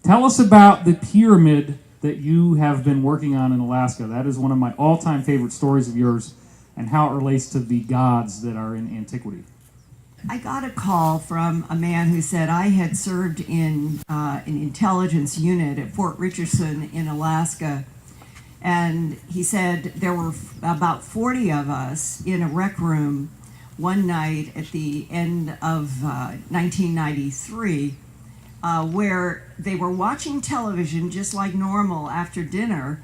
Tell us about the pyramid that you have been working on in Alaska. That is one of my all-time favorite stories of yours, and how it relates to the gods that are in antiquity. I got a call from a man who said I had served in an intelligence unit at Fort Richardson in Alaska. And he said there were about 40 of us in a rec room one night at the end of 1993, where they were watching television just like normal after dinner.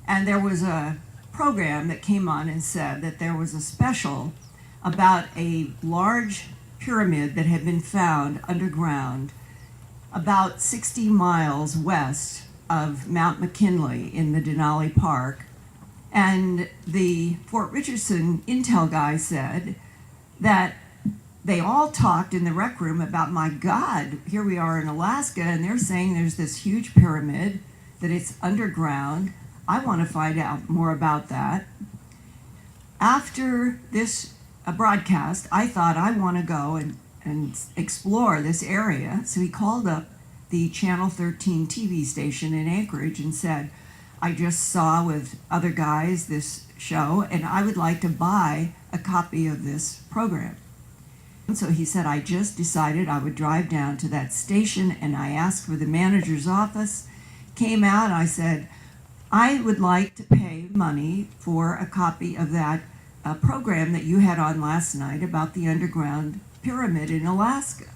And there was a program that came on and said that there was a special about a large pyramid that had been found underground about 60 miles west of Mount McKinley in the Denali Park. And the Fort Richardson intel guy said that they all talked in the rec room about, my God, here we are in Alaska, and they're saying there's this huge pyramid, that it's underground. I want to find out more about that. After this broadcast, I thought I want to go and explore this area. So he called up the Channel 13 TV station in Anchorage and said, I just saw with other guys this show, and I would like to buy a copy of this program. And so he said, I just decided I would drive down to that station, and I asked for the manager's office, came out, and I said, I would like to pay money for a copy of that program that you had on last night about the underground pyramid in Alaska.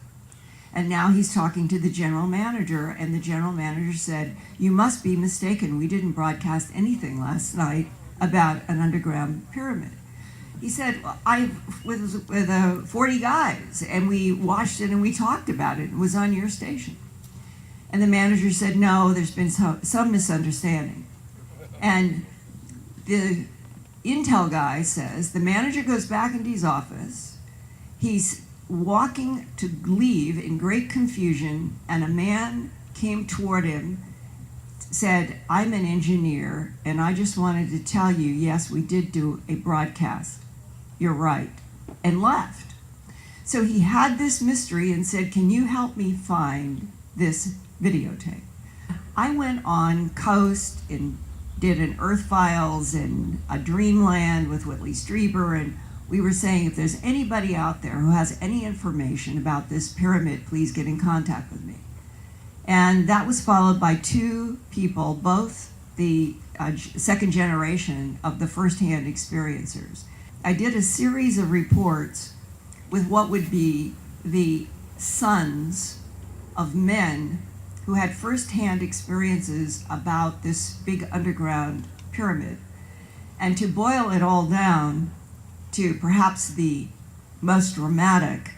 And now he's talking to the general manager, and the general manager said, you must be mistaken. We didn't broadcast anything last night about an underground pyramid. He said, well, I was with 40 guys, and we watched it and we talked about it. It was on your station. And the manager said, no, there's been some misunderstanding. And the intel guy says, the manager goes back into his office. He's walking to leave in great confusion, and a man came toward him, said, I'm an engineer, and I just wanted to tell you, yes, we did do a broadcast. You're right. And left. So he had this mystery and said, can you help me find this videotape? I went on Coast and did an Earth Files and a Dreamland with Whitley Strieber, and we were saying, if there's anybody out there who has any information about this pyramid, please get in contact with me. And that was followed by two people, both the second generation of the firsthand experiencers. I did a series of reports with what would be the sons of men who had firsthand experiences about this big underground pyramid. And to boil it all down to perhaps the most dramatic,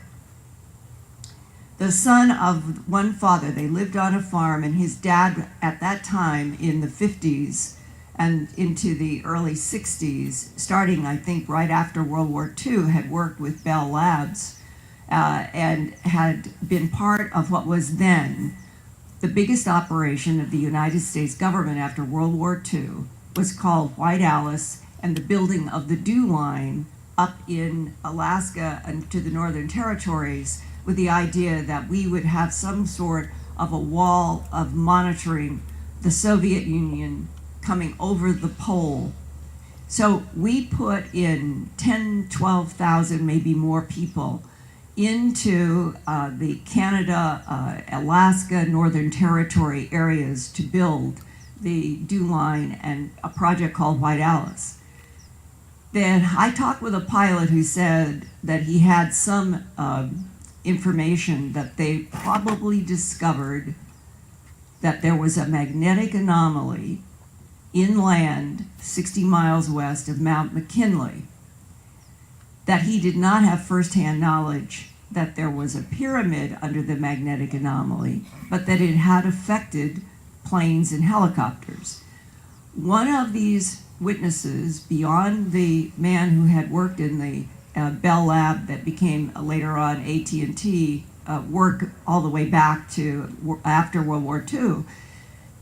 the son of one father, they lived on a farm, and his dad at that time in the 50s and into the early 60s, starting I think right after World War II, had worked with Bell Labs and had been part of what was then the biggest operation of the United States government after World War II, was called White Alice, and the building of the Dew Line up in Alaska and to the Northern Territories, with the idea that we would have some sort of a wall of monitoring the Soviet Union coming over the pole. So we put in 10, 12,000, maybe more people into the Canada, Alaska, Northern Territory areas to build the Dew Line and a project called White Alice. Then I talked with a pilot who said that he had some information that they probably discovered that there was a magnetic anomaly inland 60 miles west of Mount McKinley, that he did not have firsthand knowledge that there was a pyramid under the magnetic anomaly, but that it had affected planes and helicopters. One of these witnesses, beyond the man who had worked in the Bell Lab that became later on AT&T, work all the way back to after World War II,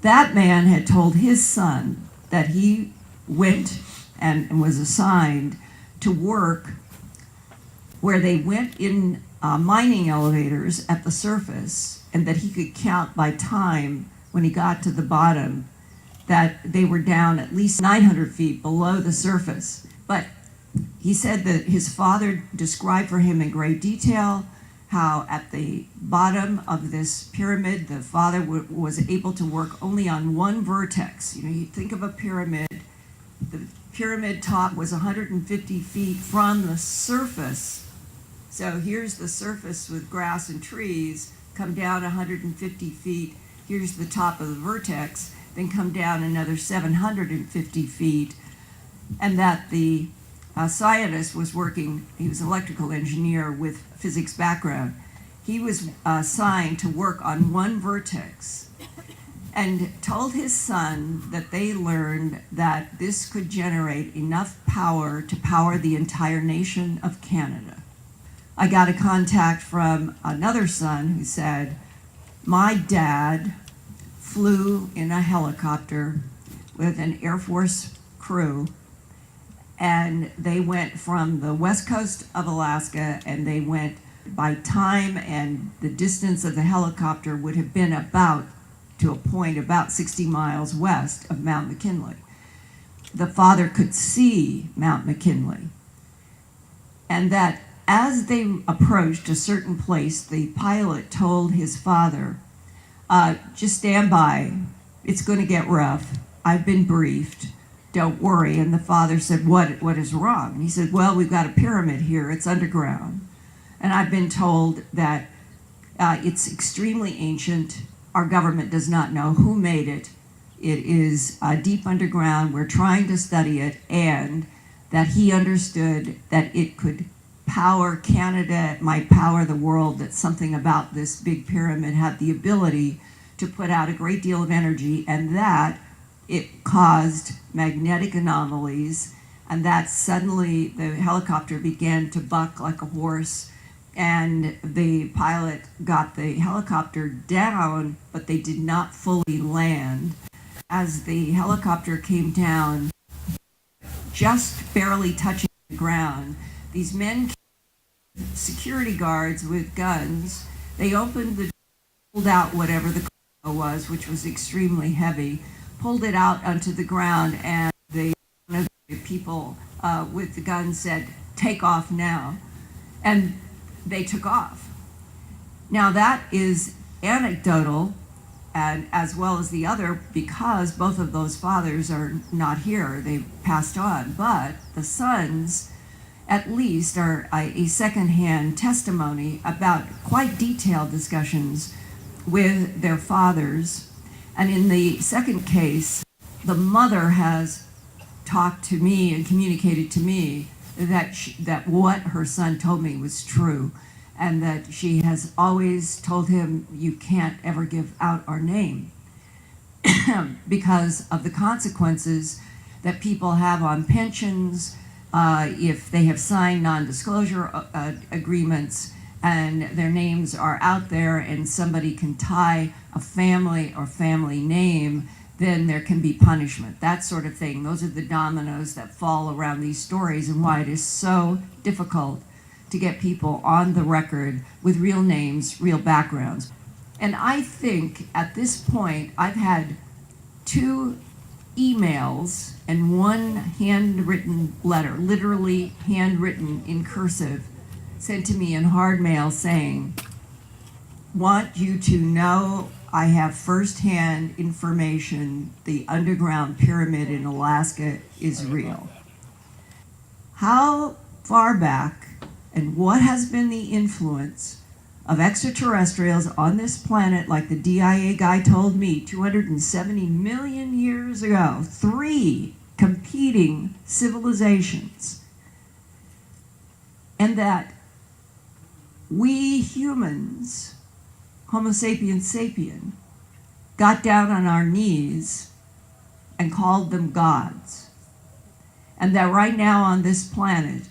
that man had told his son that he went and was assigned to work where they went in mining elevators at the surface and that he could count by time when he got to the bottom that they were down at least 900 feet below the surface. But he said that his father described for him in great detail how at the bottom of this pyramid, the father was able to work only on one vertex. You know, you think of a pyramid, the pyramid top was 150 feet from the surface. So here's the surface with grass and trees, come down 150 feet, here's the top of the vertex, then come down another 750 feet, and that the scientist was working, he was an electrical engineer with physics background. He was assigned to work on one vertex and told his son that they learned that this could generate enough power to power the entire nation of Canada. I got a contact from another son who said, my dad flew in a helicopter with an Air Force crew, and they went from the west coast of Alaska, and they went by time and the distance of the helicopter would have been about to a point about 60 miles west of Mount McKinley. The father could see Mount McKinley, and that as they approached a certain place, the pilot told his father, just stand by, it's going to get rough, I've been briefed, don't worry. And the father said, what is wrong? And he said, well, we've got a pyramid here, it's underground, and I've been told that it's extremely ancient, our government does not know who made it, it is deep underground, we're trying to study it, and that he understood that it could power Canada, it might power the world, that something about this big pyramid had the ability to put out a great deal of energy, and that it caused magnetic anomalies, and that suddenly the helicopter began to buck like a horse, and the pilot got the helicopter down, but they did not fully land. As the helicopter came down, just barely touching the ground, these men, security guards with guns, they opened the door, pulled out whatever the cargo was, which was extremely heavy, pulled it out onto the ground, and one of the people with the gun said, take off now. And they took off. Now that is anecdotal, and as well as the other, because both of those fathers are not here, they passed on, but the sons at least are a secondhand testimony about quite detailed discussions with their fathers. And in the second case, the mother has talked to me and communicated to me that what her son told me was true, and that she has always told him, you can't ever give out our name because of the consequences that people have on pensions if they have signed non-disclosure agreements and their names are out there and somebody can tie a family or family name, then there can be punishment, that sort of thing. Those are the dominoes that fall around these stories, and why it is so difficult to get people on the record with real names, real backgrounds. And I think at this point, I've had 2 emails and 1 handwritten letter, literally handwritten in cursive, sent to me in hard mail saying, want you to know I have firsthand information the underground pyramid in Alaska is real. How far back and what has been the influence of extraterrestrials on this planet, like the DIA guy told me 270 million years ago, 3 competing civilizations, and that we humans, Homo sapiens sapien, got down on our knees and called them gods. And that right now on this planet,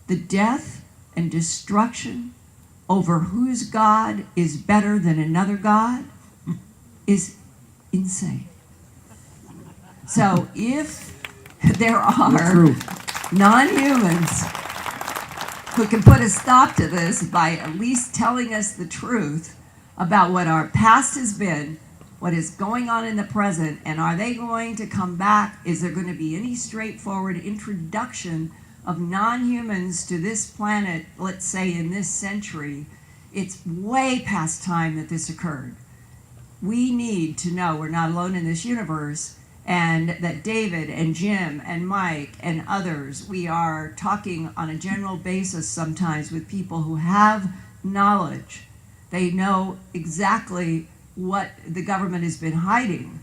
the death and destruction over whose God is better than another God is insane. So if there are non-humans who can put a stop to this by at least telling us the truth, about what our past has been, what is going on in the present, and are they going to come back? Is there going to be any straightforward introduction of non-humans to this planet, let's say in this century? It's way past time that this occurred. We need to know we're not alone in this universe, and that David and Jim and Mike and others, we are talking on a general basis sometimes with people who have knowledge. They know exactly what the government has been hiding,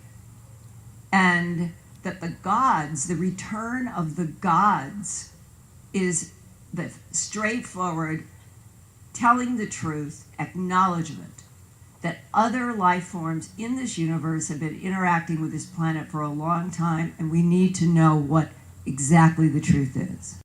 and that the gods, the return of the gods, is the straightforward, telling the truth, acknowledgement that other life forms in this universe have been interacting with this planet for a long time, and we need to know what exactly the truth is.